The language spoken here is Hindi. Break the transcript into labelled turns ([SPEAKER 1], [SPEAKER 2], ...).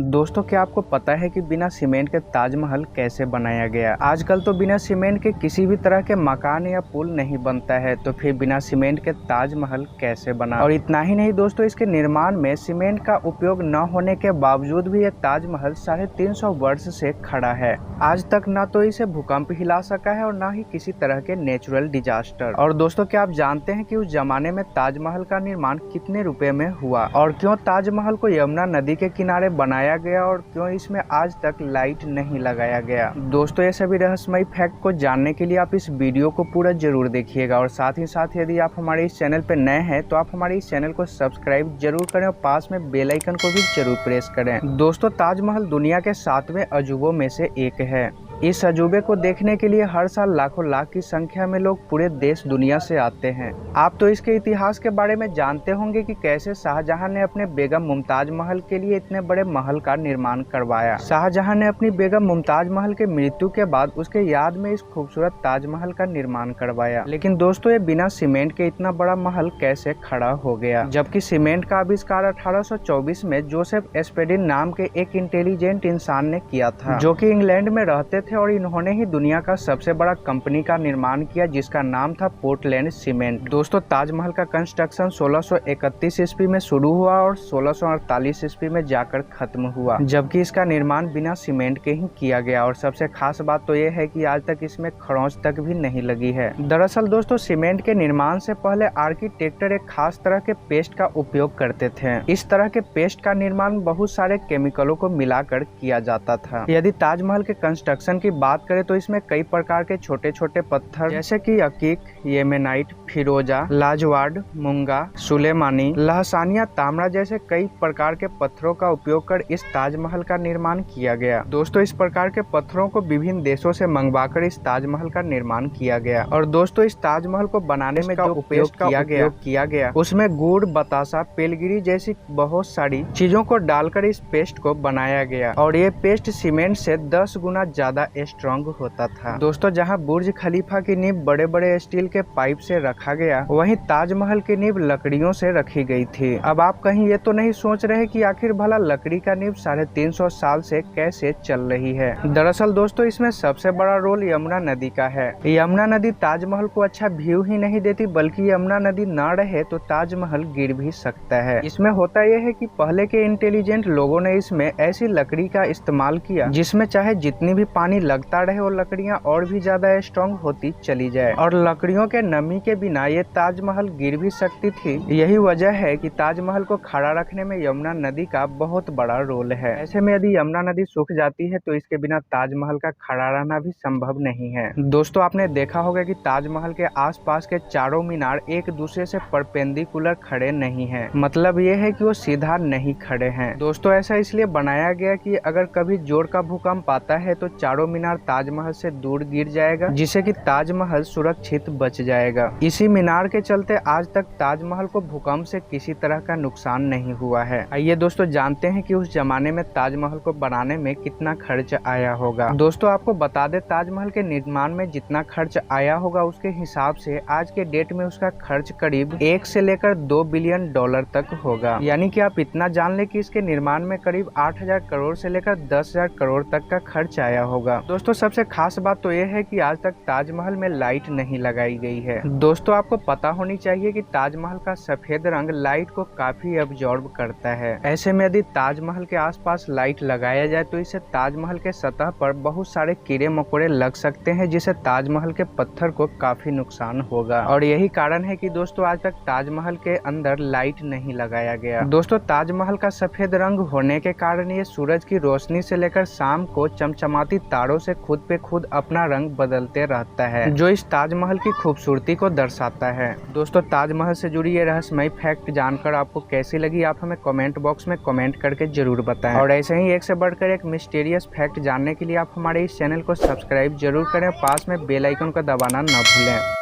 [SPEAKER 1] दोस्तों, क्या आपको पता है कि बिना सीमेंट के ताजमहल कैसे बनाया गया? आजकल तो बिना सीमेंट के किसी भी तरह के मकान या पुल नहीं बनता है, तो फिर बिना सीमेंट के ताजमहल कैसे बना? और इतना ही नहीं दोस्तों, इसके निर्माण में सीमेंट का उपयोग न होने के बावजूद भी ये ताजमहल 350 वर्ष से खड़ा है। आज तक न तो इसे भूकंप हिला सका है और न ही किसी तरह के नेचुरल डिजास्टर। और दोस्तों, क्या आप जानते हैं कि उस जमाने में ताजमहल का निर्माण कितने रुपए में हुआ और क्यों ताजमहल को यमुना नदी के किनारे बनाया गया और क्यों इसमें आज तक लाइट नहीं लगाया गया? दोस्तों, ये सभी रहस्यमयी फैक्ट को जानने के लिए आप इस वीडियो को पूरा जरूर देखिएगा और साथ ही साथ यदि आप हमारे इस चैनल पर नए हैं तो आप हमारे इस चैनल को सब्सक्राइब जरूर करें और पास में बेल आइकन को भी जरूर प्रेस करें। दोस्तों, ताजमहल दुनिया के 7वें अजूबों में से एक है। इस अजूबे को देखने के लिए हर साल लाखों लाख की संख्या में लोग पूरे देश दुनिया से आते हैं। आप तो इसके इतिहास के बारे में जानते होंगे कि कैसे शाहजहां ने अपने बेगम मुमताज महल के लिए इतने बड़े महल का निर्माण करवाया। शाहजहां ने अपनी बेगम मुमताज महल के मृत्यु के बाद उसके याद में इस खूबसूरत ताजमहल का निर्माण करवाया। लेकिन दोस्तों, ये बिना सीमेंट के इतना बड़ा महल कैसे खड़ा हो गया? जबकि सीमेंट का आविष्कार 1824 में जोसेफ एस्पेडिन नाम के एक इंटेलिजेंट इंसान ने किया था, जो कि इंग्लैंड में रहते थे और इन्होंने ही दुनिया का सबसे बड़ा कंपनी का निर्माण किया जिसका नाम था पोर्टलैंड सीमेंट। दोस्तों, ताजमहल का कंस्ट्रक्शन 1631 ईस्वी में शुरू हुआ और 1648 ईस्वी में जाकर खत्म हुआ, जबकि इसका निर्माण बिना सीमेंट के ही किया गया। और सबसे खास बात तो यह है कि आज तक इसमें खरोंच तक भी नहीं लगी है। दरअसल दोस्तों, सीमेंट के निर्माण से पहले आर्किटेक्टर एक खास तरह के पेस्ट का उपयोग करते थे। इस तरह के पेस्ट का निर्माण बहुत सारे केमिकलों को मिलाकर किया जाता था। यदि ताजमहल के कंस्ट्रक्शन की बात करें तो इसमें कई प्रकार के छोटे छोटे पत्थर जैसे कि अकीक, येमेनाइट, फिरोजा, लाजवाड़, मूंगा, सुलेमानी, लहसानिया, तांबा जैसे कई प्रकार के पत्थरों का उपयोग कर इस ताजमहल का निर्माण किया गया। दोस्तों, इस प्रकार के पत्थरों को विभिन्न देशों से मंगवाकर इस ताजमहल का निर्माण किया गया। और दोस्तों, इस ताजमहल को बनाने में जो पेस्ट किया गया उसमें गुड़, बतासा, पेलगिरी जैसी बहुत सारी चीजों को डालकर इस पेस्ट को बनाया गया और ये पेस्ट सीमेंट से 10 गुना ज्यादा स्ट्रॉन्ग होता था। दोस्तों, जहां बुर्ज खलीफा की नींव बड़े बड़े स्टील के पाइप से रखा गया, वहीं ताजमहल की नींव लकड़ियों से रखी गई थी। अब आप कहीं ये तो नहीं सोच रहे कि आखिर भला लकड़ी का नींव 350 साल से कैसे चल रही है? दरअसल दोस्तों, इसमें सबसे बड़ा रोल यमुना नदी का है। यमुना नदी ताजमहल को अच्छा व्यू ही नहीं देती, बल्कि यमुना नदी न रहे तो ताजमहल गिर भी सकता है। इसमें होता यह है कि पहले के इंटेलिजेंट लोगों ने इसमें ऐसी लकड़ी का इस्तेमाल किया जिसमें चाहे जितनी भी पानी लगता रहे और लकड़ियां और भी ज्यादा स्ट्रॉन्ग होती चली जाए। और लकड़ियों के नमी के बिना ये ताजमहल गिर भी सकती थी। यही वजह है कि ताजमहल को खड़ा रखने में यमुना नदी का बहुत बड़ा रोल है। ऐसे में यदि यमुना नदी सूख जाती है तो इसके बिना ताजमहल का खड़ा रहना भी संभव नहीं है। दोस्तों, आपने देखा होगा कि ताजमहल के आसपास के चारों मीनार एक दूसरे से परपेंडिकुलर खड़े नहीं है। मतलब ये है कि वो सीधा नहीं खड़े हैं। दोस्तों, ऐसा इसलिए बनाया गया कि अगर कभी जोर का भूकंप आता है तो चारों मीनार ताजमहल से दूर गिर जाएगा, जिससे कि ताजमहल सुरक्षित बच जाएगा। इसी मीनार के चलते आज तक ताजमहल को भूकंप से किसी तरह का नुकसान नहीं हुआ है। आइए दोस्तों, जानते हैं कि उस जमाने में ताजमहल को बनाने में कितना खर्च आया होगा। दोस्तों, आपको बता दें, ताजमहल के निर्माण में जितना खर्च आया होगा उसके हिसाब से आज के डेट में उसका खर्च करीब 1 से लेकर 2 बिलियन डॉलर तक होगा। यानी कि आप इतना जान ले कि इसके निर्माण में करीब 8,000 करोड़ से लेकर 10,000 करोड़ तक का खर्च आया होगा। दोस्तों, सबसे खास बात तो यह है कि आज तक ताजमहल में लाइट नहीं लगाई गई है। दोस्तों, आपको पता होनी चाहिए कि ताजमहल का सफेद रंग लाइट को काफी अब्जॉर्ब करता है। ऐसे में यदि ताजमहल के आसपास लाइट लगाया जाए तो इससे ताजमहल के सतह पर बहुत सारे कीड़े मकोड़े लग सकते हैं, जिससे ताजमहल के पत्थर को काफी नुकसान होगा। और यही कारण है कि दोस्तों आज तक ताजमहल के अंदर लाइट नहीं लगाया गया। दोस्तों, ताजमहल का सफेद रंग होने के कारण ये सूरज की रोशनी से लेकर शाम को चमचमाती तारों से खुद पे खुद अपना रंग बदलते रहता है, जो इस ताजमहल की खूबसूरती को दर्शाता है। दोस्तों, ताजमहल से जुड़ी ये रहस्यमयी फैक्ट जानकर आपको कैसी लगी, आप हमें कमेंट बॉक्स में कमेंट करके जरूर बताएं। और ऐसे ही एक से बढ़कर एक मिस्टीरियस फैक्ट जानने के लिए आप हमारे इस चैनल को सब्सक्राइब जरूर करें, पास में बेल आइकन को दबाना न भूलें।